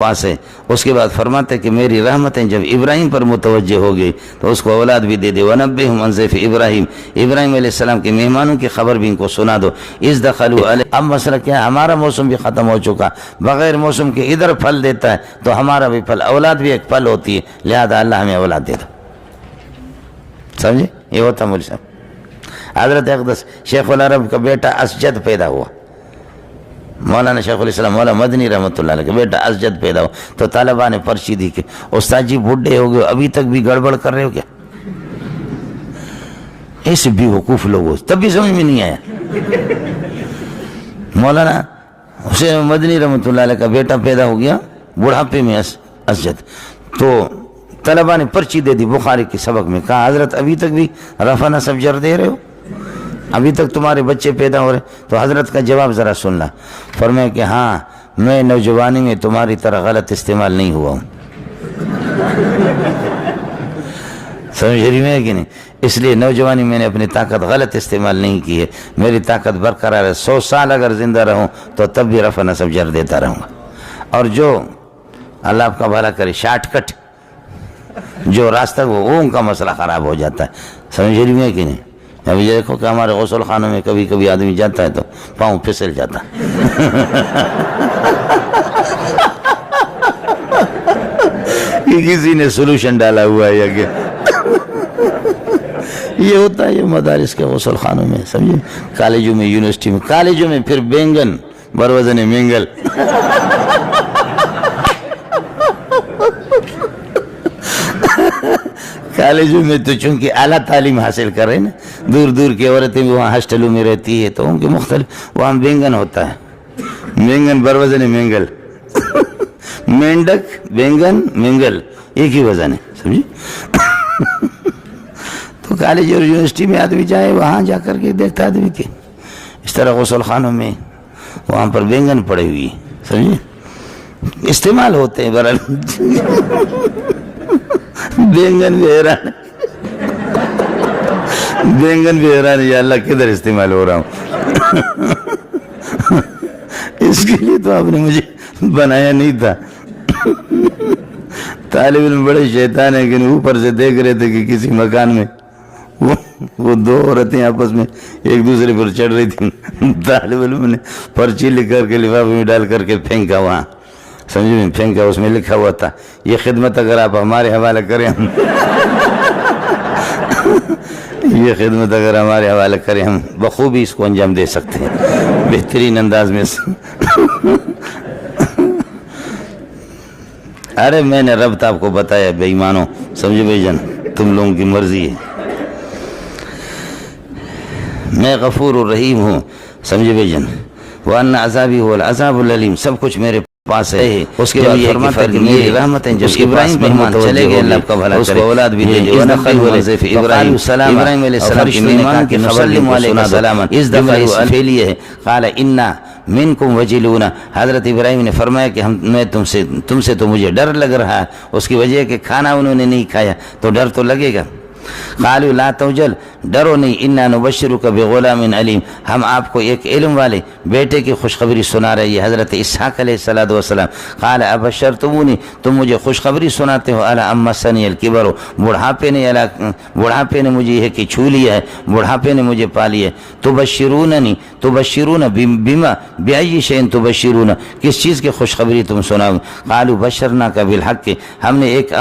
پاس ہے۔ اس کے بعد فرماتے کہ میری رحمتیں جب ابراہیم پر متوجہ ہو گئی تو اس کو اولاد بھی دے دے۔ وَنَبِّئْهُمْ عَنْ ضَيْفِ ابراہیم، ابراہیم علیہ السلام کے مہمانوں کی خبر بھی ان کو سنا دو۔ اِذْ دَخَلُوا عَلَيْهِ، اب مسئلہ کیا ہے، ہمارا موسم بھی ختم ہو چکا، بغیر موسم کے ادھر پھل دیتا ہے تو ہمارا بھی پھل، اولاد بھی ایک پھل ہوتی ہے، لہذا اللہ ہمیں اولاد دے دو۔ سمجھے؟ یہ ہوتا مولوی صاحب۔ حضرت اقدس شیخ العرب کا بیٹا اسجد پیدا ہوا، مولانا شیخ الاسلام مولانا مدنی رحمۃ اللہ علیہ کا بیٹا اسجد پیدا ہو تو طالبان نے پرچی دی کہ استاد جی بڈھے ہو گئے، ابھی تک بھی گڑبڑ کر رہے ہو کیا؟ ایسے بھی وقوف لوگ ہو، تب بھی سمجھ میں نہیں آیا۔ مولانا حسین مدنی رحمۃ اللہ علیہ کا بیٹا پیدا ہو گیا بڑھاپے میں اسجد، تو طلبا نے پرچی دے دی بخاری کے سبق میں، کہا حضرت ابھی تک بھی رفع نصب جر دے رہے ہو، ابھی تک تمہارے بچے پیدا ہو رہے؟ تو حضرت کا جواب ذرا سننا، فرمایا کہ ہاں میں نوجوانی میں تمہاری طرح غلط استعمال نہیں ہوا ہوں۔ سمجھ رہی میں کہ نہیں؟ اس لیے نوجوانی میں نے اپنی طاقت غلط استعمال نہیں کی ہے، میری طاقت برقرار ہے، 100 سال اگر زندہ رہوں تو تب بھی رفع نصب جر دیتا رہوں گا۔ اور جو اللہ آپ کا بھلا کرے شارٹ کٹ جو راستہ وہ ان کا مسئلہ خراب ہو جاتا ہے۔ سمجھ رہی میں کہ نہیں؟ ابھی دیکھو کہ ہمارے غسل خانوں میں کبھی کبھی آدمی جاتا ہے تو پاؤں پھسل جاتا کہ کسی نے سولوشن ڈالا ہوا ہے یا کہ یہ ہوتا ہے یہ مدارس کے غسل خانوں میں، سمجھے، کالجوں میں، یونیورسٹی میں، کالجوں میں پھر بینگن بروزن مینگل کالجوں میں تو چونکہ اعلیٰ تعلیم حاصل کر رہے ہیں نا، دور دور کی عورتیں بھی وہاں ہاسٹلوں میں رہتی ہے تو ان کے مختلف وہاں بینگن ہوتا ہے، مینگن بروزن مینگل مینڈک بینگن مینگل ایک ہی وزن ہے، سمجھے۔ تو کالج اور یونیورسٹی میں آدمی جائے وہاں جا کر کے دیکھتا آدمی کہ اس طرح غسل خانوں میں وہاں پر بینگن پڑے ہوئی، سمجھے، استعمال ہوتے ہیں برحال بینگن بھی حیران بینگن بھی حیران، یا اللہ کدھر استعمال ہو رہا ہوں اس کے لیے تو آپ نے مجھے بنایا نہیں تھا۔ طالب علم بڑے شیطان ہیں کہ اوپر سے دیکھ رہے تھے کہ کسی مکان میں وہ دو عورتیں آپس میں ایک دوسرے پر چڑھ رہی تھیں، طالب علم نے پرچی لکھ کر کے لفافے میں ڈال کر کے پھینکا، وہاں سمجھے میں پھینکا، اس میں لکھا ہوا تھا یہ خدمت اگر آپ ہمارے حوالے کریں ہم یہ خدمت اگر ہمارے حوالے کریں ہم بخوبی اس کو انجام دے سکتے ہیں بہترین انداز میں ارے میں نے رب آپ کو بتایا بے ایمانو، سمجھے بھائی جان، تم لوگوں کی مرضی ہے، میں غفور الرحیم ہوں، سمجھے بھائی جان، وَأَنَّ عَذَابِي هُوَ الْعَذَابُ الْأَلِيمُ، سب کچھ میرے پاس ہے۔ اس کے بعد فرماتا ہے کہ میری رحمتیں جو ابراہیم مہمان چلے گئے اللہ کا بھلا کرے، اس کو اولاد بھی دے دے۔ ابراہیم علیہ السلام کی مہمان کی خبر سنا دو۔ اس دفعہ اس فعلیہ ہے، قال انا منکم وجلون، حضرت ابراہیم نے فرمایا کہ میں تم سے تو مجھے ڈر لگ رہا ہے، اس کی وجہ ہے کہ کھانا انہوں نے نہیں کھایا تو ڈر تو لگے گا۔ قالوا لا توجل، ڈرو نہیں، انا نبشرک بغلام علیم، ہم آپ کو ایک علم والے بیٹے کی خوشخبری سنا رہے ہیں، حضرت اسحاق علیہ السلام۔ قال ابشرتمونی، تم مجھے خوشخبری سناتے ہو، الا امسنی الکبر، بڑھاپے نے مجھے یہ کہ چھو لیا ہے، بڑھاپے نے مجھے پا لیا ہے۔ تبشرون بما بأي شيء تبشرون، کس چیز کی خوشخبری تم سناؤ؟ قالوا بشرناک بالحق، ہم نے ایک